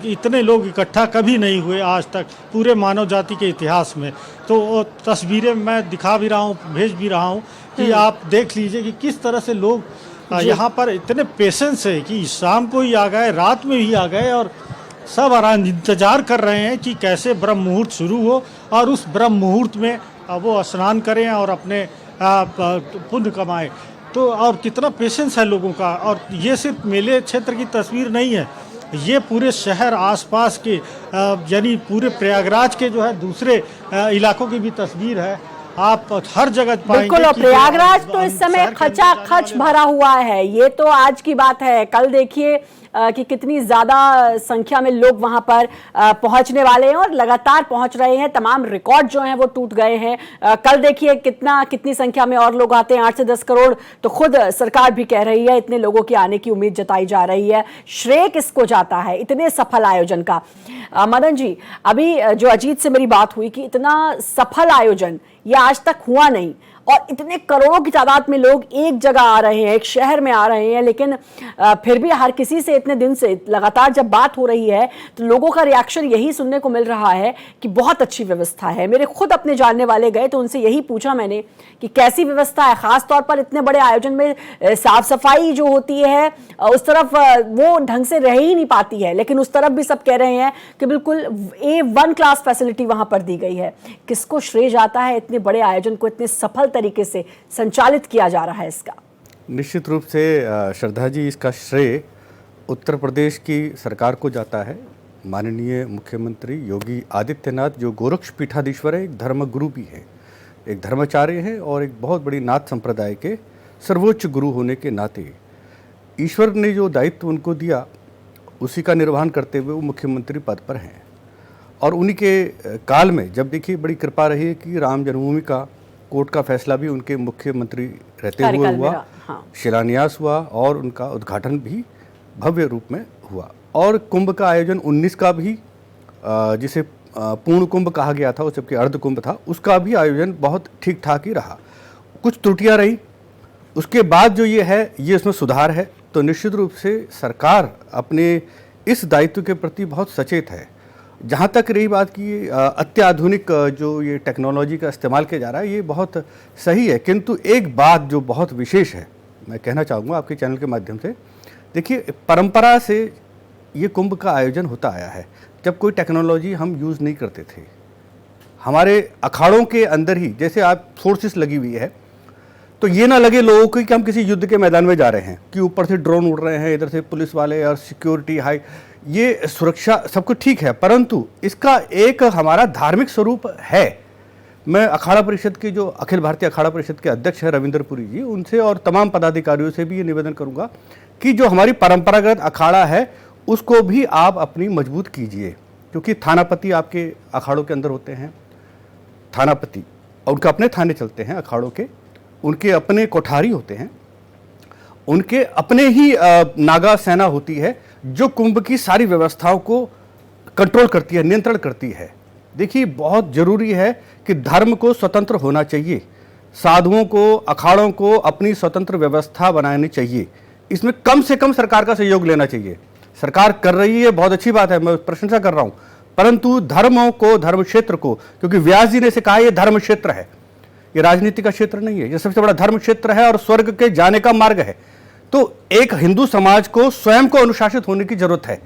C: इतने लोग इकट्ठा कभी नहीं हुए आज तक पूरे मानव जाति के इतिहास में। तो तस्वीरें मैं दिखा भी रहा हूँ, भेज भी रहा हूँ कि आप देख लीजिए कि किस तरह से लोग यहाँ पर इतने पेशेंस है कि शाम को ही आ गए, रात में ही आ गए, और सब इंतजार कर रहे हैं कि कैसे ब्रह्म मुहूर्त शुरू हो और उस ब्रह्म मुहूर्त में वो स्नान करें और अपने पुण्य कमाएं। तो और कितना पेशेंस है लोगों का। और ये सिर्फ मेले क्षेत्र की तस्वीर नहीं है, ये पूरे शहर आसपास के यानी पूरे प्रयागराज के जो है दूसरे इलाकों की भी तस्वीर है। आप हर जगह पाएंगे।
A: बिल्कुल, और प्रयागराज तो इस समय खचाखच भरा हुआ है। ये तो आज की बात है। कल देखिए कि कितनी ज़्यादा संख्या में लोग वहाँ पर पहुँचने वाले हैं और लगातार पहुँच रहे हैं। तमाम रिकॉर्ड जो हैं वो टूट गए हैं। कल देखिए कितनी संख्या में और लोग आते हैं, 8 से 10 करोड़। तो खुद सरकार भी कह रही है इतने लोगों के आने की उम्मीद जताई जा रही है। श्रेय किसको जाता है इतने सफल आयोजन का? मदन जी, अभी जो अजीत से मेरी बात हुई कि इतना सफल आयोजन ये आज तक हुआ नहीं और इतने करोड़ों की तादाद में लोग एक जगह आ रहे हैं, एक शहर में आ रहे हैं, लेकिन फिर भी हर किसी से इतने दिन से लगातार जब बात हो रही है तो लोगों का रिएक्शन यही सुनने को मिल रहा है कि बहुत अच्छी व्यवस्था है। मेरे खुद अपने जानने वाले गए तो उनसे यही पूछा मैंने कि कैसी व्यवस्था है, खास तौर पर इतने बड़े आयोजन में साफ सफाई जो होती है उस तरफ वो ढंग से रह ही नहीं पाती है, लेकिन उस तरफ भी सब कह रहे हैं कि बिल्कुल A1 क्लास फैसिलिटी वहां पर दी गई है। किसको श्रेय जाता है इतने बड़े आयोजन को इतने सफल तरीके से संचालित किया जा रहा है इसका?
F: निश्चित रूप से श्रद्धा जी, इसका श्रेय उत्तर प्रदेश की सरकार को जाता है। माननीय मुख्यमंत्री योगी आदित्यनाथ जो गोरक्ष पीठाधीश्वर है, एक धर्मगुरु भी है, एक धर्माचार्य है और एक बहुत बड़ी नाथ संप्रदाय के सर्वोच्च गुरु होने के नाते ईश्वर ने जो दायित्व उनको दिया उसी का निर्वहन करते हुए वो मुख्यमंत्री पद पर हैं। और उन्हीं के काल में जब देखिए बड़ी कृपा रही है कि राम जन्मभूमि का कोर्ट का फैसला भी उनके मुख्यमंत्री रहते हुए हुआ,
A: हाँ।
F: शिलान्यास हुआ और उनका उद्घाटन भी भव्य रूप में हुआ। और कुंभ का आयोजन 19 का भी जिसे पूर्ण कुंभ कहा गया था, उस जबकि अर्ध कुंभ था, उसका भी आयोजन बहुत ठीक ठाक ही रहा। कुछ त्रुटियां रही, उसके बाद जो ये है ये इसमें सुधार है। तो निश्चित रूप से सरकार अपने इस दायित्व के प्रति बहुत सचेत है। जहाँ तक रही बात की अत्याधुनिक जो ये टेक्नोलॉजी का इस्तेमाल किया जा रहा है ये बहुत सही है, किंतु एक बात जो बहुत विशेष है मैं कहना चाहूँगा आपके चैनल के माध्यम से। देखिए, परंपरा से ये कुंभ का आयोजन होता आया है। जब कोई टेक्नोलॉजी हम यूज़ नहीं करते थे, हमारे अखाड़ों के अंदर ही जैसे आप फोर्सेस लगी हुई है, तो ये ना लगे लोगों को कि हम किसी युद्ध के मैदान में जा रहे हैं, कि ऊपर से ड्रोन उड़ रहे हैं, इधर से पुलिस वाले और सिक्योरिटी हाई, ये सुरक्षा सब कुछ ठीक है, परंतु इसका एक हमारा धार्मिक स्वरूप है। मैं अखाड़ा परिषद के जो अखिल भारतीय अखाड़ा परिषद के अध्यक्ष हैं रविंद्र पुरी जी, उनसे और तमाम पदाधिकारियों से भी ये निवेदन करूंगा कि जो हमारी परंपरागत अखाड़ा है उसको भी आप अपनी मजबूत कीजिए, क्योंकि थानापति आपके अखाड़ों के अंदर होते हैं, थानापति और उनके अपने थाने चलते हैं अखाड़ों के, उनके अपने कोठारी होते हैं, उनके अपने ही नागा सेना होती है जो कुंभ की सारी व्यवस्थाओं को कंट्रोल करती है, नियंत्रण करती है। देखिए, बहुत जरूरी है कि धर्म को स्वतंत्र होना चाहिए, साधुओं को, अखाड़ों को अपनी स्वतंत्र व्यवस्था बनानी चाहिए, इसमें कम से कम सरकार का सहयोग लेना चाहिए। सरकार कर रही है, बहुत अच्छी बात है, मैं प्रशंसा कर रहा हूं, परंतु धर्मों को, धर्म क्षेत्र को, क्योंकि व्यास जी ने से कहा ये धर्म क्षेत्र है, ये राजनीति का क्षेत्र नहीं है, ये सबसे बड़ा धर्म क्षेत्र है और स्वर्ग के जाने का मार्ग है। तो एक हिंदू समाज को स्वयं को अनुशासित होने की जरूरत है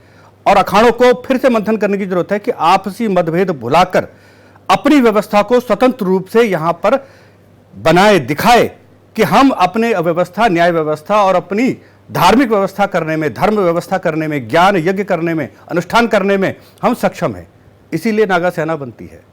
F: और अखाड़ों को फिर से मंथन करने की जरूरत है कि आपसी मतभेद भुलाकर अपनी व्यवस्था को स्वतंत्र रूप से यहां पर बनाए दिखाए कि हम अपने व्यवस्था, न्याय व्यवस्था और अपनी धार्मिक व्यवस्था करने में, धर्म व्यवस्था करने में, ज्ञान यज्ञ करने में, अनुष्ठान करने में हम सक्षम हैं। इसीलिए नागा सेना बनती है।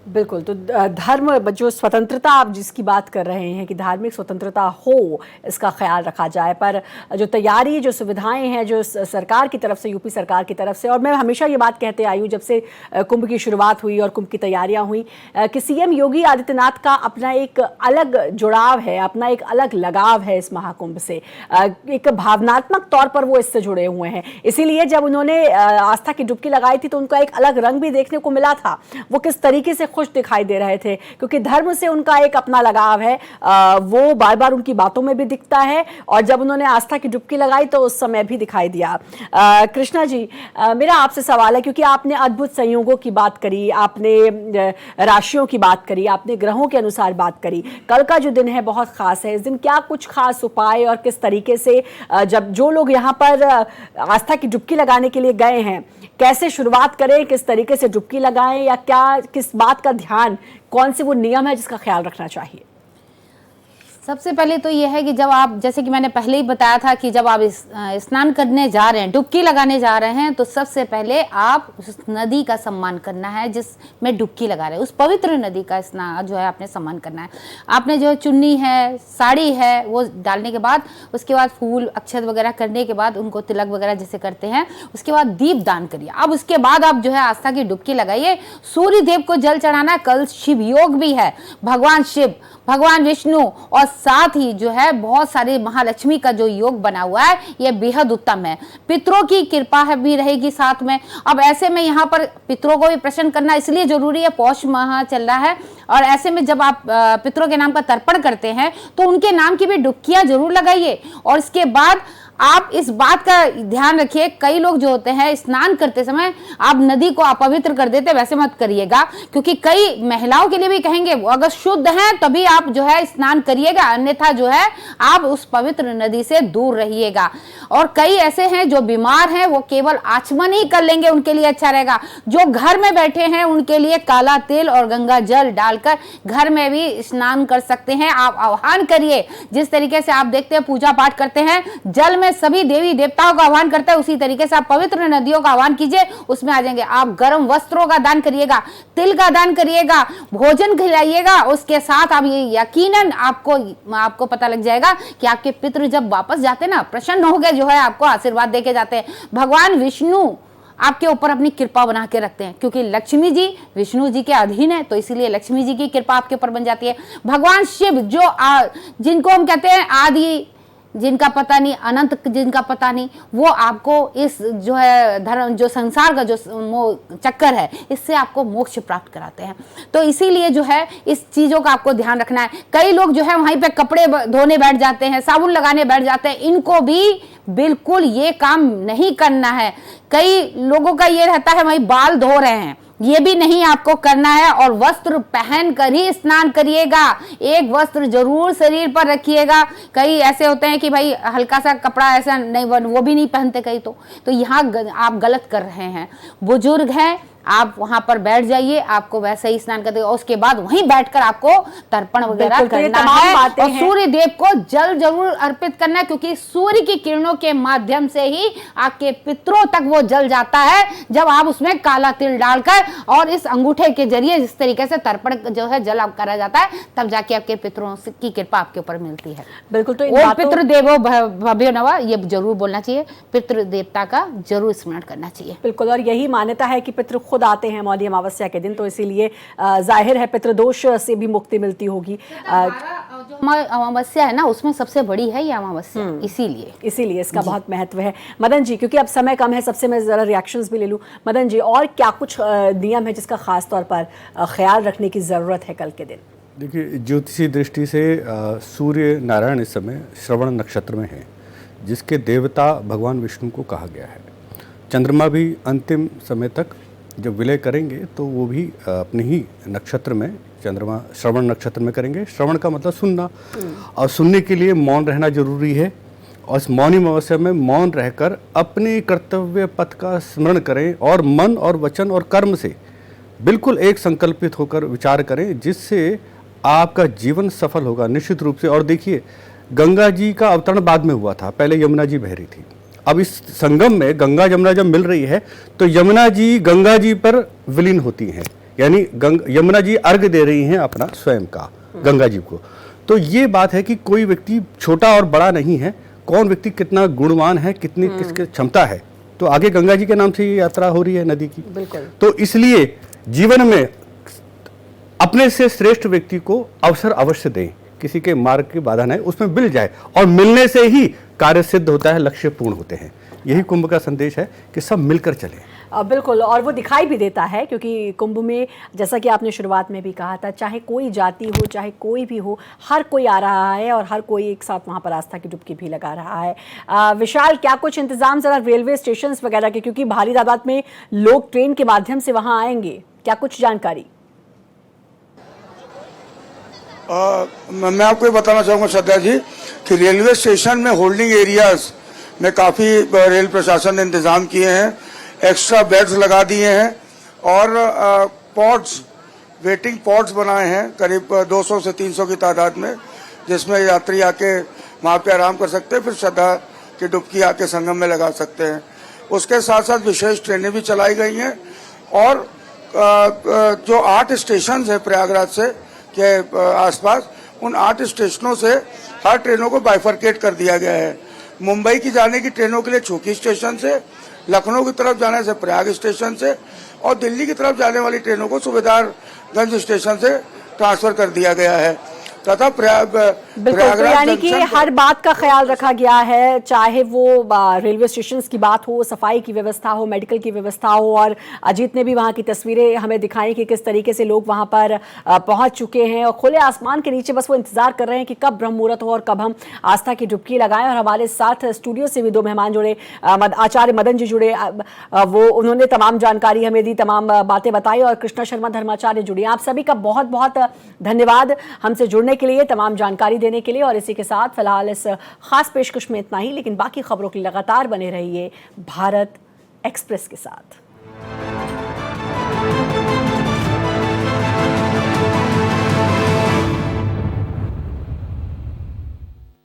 A: बिल्कुल, तो धर्म जो स्वतंत्रता आप जिसकी बात कर रहे हैं कि धार्मिक स्वतंत्रता हो, इसका ख्याल रखा जाए, पर जो तैयारी, जो सुविधाएं हैं जो सरकार की तरफ से, यूपी सरकार की तरफ से, और मैं हमेशा ये बात कहते आई हूँ जब से कुंभ की शुरुआत हुई और कुंभ की तैयारियां हुई कि सीएम योगी आदित्यनाथ का अपना एक अलग जुड़ाव है, अपना एक अलग लगाव है इस महाकुंभ से, एक भावनात्मक तौर पर वो इससे जुड़े हुए हैं। इसीलिए जब उन्होंने आस्था की डुबकी लगाई थी तो उनका एक अलग रंग भी देखने को मिला था। वो किस तरीके से खुश दिखाई दे रहे थे, क्योंकि धर्म से उनका एक अपना लगाव है, वो बार बार उनकी बातों में भी दिखता है और जब उन्होंने आस्था की डुबकी लगाई तो उस समय भी दिखाई दिया। कृष्णा जी, मेरा आपसे सवाल है, क्योंकि आपने अद्भुत संयोगों की बात करी, आपने राशियों की बात करी, आपने ग्रहों के अनुसार बात करी, कल का जो दिन है बहुत खास है, इस दिन क्या कुछ खास उपाय और किस तरीके से जब जो लोग यहाँ पर आस्था की डुबकी लगाने के लिए गए हैं, कैसे शुरुआत करें, किस तरीके से डुबकी लगाएं, या क्या किस बात का ध्यान, कौन से वो नियम है जिसका ख्याल रखना चाहिए?
G: सबसे पहले तो ये है कि जब आप, जैसे कि मैंने पहले ही बताया था कि जब आप स्नान करने जा रहे हैं, डुबकी लगाने जा रहे हैं, तो सबसे पहले आप उस नदी का सम्मान करना है जिसमें डुबकी लगा रहे हैं। उस पवित्र नदी का स्नान जो है आपने सम्मान करना है। आपने जो चुन्नी है, साड़ी है, वो डालने के बाद, उसके बाद फूल अक्षत वगैरह करने के बाद, उनको तिलक वगैरह जैसे करते हैं, उसके बाद दीप दान करिए। अब उसके बाद आप जो है आस्था की डुबकी लगाइए। सूर्य देव को जल चढ़ाना है। कल शिव योग भी है, भगवान शिव, भगवान विष्णु और साथ ही जो है बहुत सारे महालक्ष्मी का जो योग बना हुआ है, ये बेहद उत्तम है। पितरों की कृपा है भी रहेगी साथ में। अब ऐसे में यहाँ पर पितरों को भी प्रसन्न करना इसलिए जरूरी है, पौष माह चल रहा है, और ऐसे में जब आप पितरों के नाम का तर्पण करते हैं तो उनके नाम की भी डुबकियां जरूर लगाइए। और इसके बाद आप इस बात का ध्यान रखिए, कई लोग जो होते हैं स्नान करते समय आप नदी को अपवित्र कर देते, वैसे मत करिएगा, क्योंकि कई महिलाओं के लिए भी कहेंगे अगर शुद्ध हैं तभी आप जो है स्नान करिएगा, अन्यथा जो है आप उस पवित्र नदी से दूर रहिएगा। और कई ऐसे हैं जो बीमार हैं, वो केवल आचमन ही कर लेंगे, उनके लिए अच्छा रहेगा। जो घर में बैठे हैं उनके लिए काला तिल और गंगा जल डालकर घर में भी स्नान कर सकते हैं। आप आह्वान करिए, जिस तरीके से आप देखते हैं पूजा पाठ करते हैं, जल सभी देवी देवताओं का आह्वान करते हैं, उसी तरीके से आप पवित्र नदियों का आह्वान कीजिए, उसमें आ जाएंगे। आप गर्म वस्त्रों का दान करिएगा, तिल का दान करिएगा, भोजन खिलाइएगा। उसके साथ आप ये यकीनन आपको पता लग जाएगा कि आपके पितृ जब वापस जाते ना, प्रसन्न होकर जो है आपको आशीर्वाद देके जाते हैं। भगवान विष्णु आपके ऊपर अपनी कृपा बना के रखते हैं, क्योंकि लक्ष्मी जी विष्णु जी के अधीन है, तो इसीलिए लक्ष्मी जी की कृपा आपके ऊपर बन जाती है। भगवान शिव जिनको हम कहते हैं आदि, जिनका पता नहीं, अनंत जिनका पता नहीं, वो आपको इस जो है धर्म, जो संसार का जो चक्कर है, इससे आपको मोक्ष प्राप्त कराते हैं। तो इसीलिए जो है इस चीजों का आपको ध्यान रखना है। कई लोग जो है वहीं पे कपड़े धोने बैठ जाते हैं, साबुन लगाने बैठ जाते हैं, इनको भी बिल्कुल ये काम नहीं करना है। कई लोगों का ये रहता है वहीं बाल धो रहे हैं, ये भी नहीं आपको करना है। और वस्त्र पहन कर ही स्नान करिएगा, एक वस्त्र जरूर शरीर पर रखिएगा। कई ऐसे होते हैं कि भाई हल्का सा कपड़ा ऐसा नहीं, वो भी नहीं पहनते कई, तो यहाँ आप गलत कर रहे हैं। बुजुर्ग हैं, आप वहां पर बैठ जाइए, आपको वैसे ही स्नान करते, और उसके बाद वहीं बैठकर आपको तर्पण वगैरह करना है। और सूर्य देव को जल जरूर अर्पित करना है, क्योंकि सूर्य की किरणों के माध्यम से ही आपके पितरों तक वो जल जाता है। जब आप उसमें काला तिल डालकर और इस अंगूठे के जरिए जिस तरीके से तर्पण जो है जल करा जाता है, तब जाके आपके पितरों की कृपा आपके ऊपर मिलती है।
A: बिल्कुल। तो
G: और पितृ देवो भव्यो नमः, ये जरूर बोलना चाहिए, पितृ देवता का जरूर स्मरण करना चाहिए।
A: बिल्कुल। और यही मान्यता है कि पितृ खुद आते हैं मौनी अमावस्या के दिन, तो इसीलिए जाहिर है पितृदोष से भी मुक्ति मिलती होगी।
G: जो अमावस्या है ना, उसमें सबसे बड़ी है ये अमावस्या, इसीलिए इसका बहुत महत्व है। मदन जी, क्योंकि अब समय कम है, सबसे मैं जरा रिएक्शंस भी ले लूं। मदन जी, और क्या कुछ नियम है जिसका खास तौर पर ख्याल रखने की जरूरत है कल के दिन?
F: देखिए, ज्योतिषी दृष्टि से सूर्य नारायण इस समय श्रवण नक्षत्र में है, जिसके देवता भगवान विष्णु को कहा गया है। चंद्रमा भी अंतिम समय तक जब विलय करेंगे तो वो भी अपने ही नक्षत्र में, चंद्रमा श्रवण नक्षत्र में करेंगे। श्रवण का मतलब सुनना, और सुनने के लिए मौन रहना जरूरी है। और इस मौनी अमावस्या में मौन रहकर अपने कर्तव्य पथ का स्मरण करें, और मन और वचन और कर्म से बिल्कुल एक संकल्पित होकर विचार करें, जिससे आपका जीवन सफल होगा निश्चित रूप से। और देखिए, गंगा जी का अवतरण बाद में हुआ था, पहले यमुना जी बह रही थी। अब इस संगम में गंगा यमुना जब मिल रही है तो यमुना जी गंगा जी पर विलीन होती हैं, यानी यमुना जी अर्घ दे रही हैं अपना स्वयं का गंगा जी को। तो ये बात है कि कोई व्यक्ति छोटा और बड़ा नहीं है, कौन व्यक्ति कितना गुणवान है, कितनी किसकी क्षमता है। तो आगे गंगा जी के नाम से ये यात्रा हो रही है नदी की।
A: बिल्कुल।
F: तो इसलिए जीवन में अपने से श्रेष्ठ व्यक्ति को अवसर अवश्य दें, किसी के मार्ग की बाधा नहीं, उसमें मिल जाए, और मिलने से ही कार्य सिद्ध होता है, लक्ष्य पूर्ण होते हैं। यही कुंभ का संदेश है कि सब मिलकर चलें।
A: बिल्कुल। और वो दिखाई भी देता है, क्योंकि कुंभ में जैसा कि आपने शुरुआत में भी कहा था, चाहे कोई जाति हो, चाहे कोई भी हो, हर कोई आ रहा है और हर कोई एक साथ वहाँ पर आस्था की डुबकी भी लगा रहा है। विशाल, क्या कुछ इंतजाम जरा रेलवे स्टेशन वगैरह के, क्योंकि भारी तादाद में लोग ट्रेन के माध्यम से वहाँ आएंगे, क्या कुछ जानकारी?
D: मैं आपको ये बताना चाहूँगा श्रद्धा जी कि रेलवे स्टेशन में होल्डिंग एरियाज में काफ़ी रेल प्रशासन ने इंतज़ाम किए हैं, एक्स्ट्रा बेड्स लगा दिए हैं, और पॉड्स, वेटिंग पॉड्स बनाए हैं करीब 200 से 300 की तादाद में, जिसमें यात्री आके वहाँ पे आराम कर सकते हैं, फिर श्रद्धा की डुबकी आके संगम में लगा सकते हैं। उसके साथ साथ विशेष ट्रेनें भी चलाई गई हैं और जो 8 स्टेशन है प्रयागराज से के आसपास, उन 8 स्टेशनों से हर ट्रेनों को बाइफरकेट कर दिया गया है। मुंबई की जाने की ट्रेनों के लिए छुकी स्टेशन से, लखनऊ की तरफ जाने से प्रयाग स्टेशन से और दिल्ली की तरफ जाने वाली ट्रेनों को सुबेदारगंज स्टेशन से ट्रांसफर कर दिया गया है तथा
A: बिल्कुल, तो यानी कि हर बात का ख्याल रखा गया है, चाहे वो रेलवे स्टेशन की बात हो, सफाई की व्यवस्था हो, मेडिकल की व्यवस्था हो। और अजीत ने भी वहां की तस्वीरें हमें दिखाई कि किस तरीके से लोग वहां पर पहुंच चुके हैं और खुले आसमान के नीचे बस वो इंतजार कर रहे हैं कि कब ब्रह्म मुहूर्त हो और कब हम आस्था की डुबकी लगाएं। और हमारे साथ स्टूडियो से भी 2 मेहमान जुड़े, आचार्य मदन जी जुड़े, वो उन्होंने तमाम जानकारी हमें दी, तमाम बातें बताई, और कृष्णा शर्मा धर्माचार्य जुड़ी। आप सभी का बहुत बहुत धन्यवाद हमसे जुड़ने के लिए, तमाम जानकारी देने के लिए। और इसी के साथ फिलहाल इस खास पेशकश में इतना ही, लेकिन बाकी खबरों के लिए लगातार बने रहिए भारत एक्सप्रेस के साथ।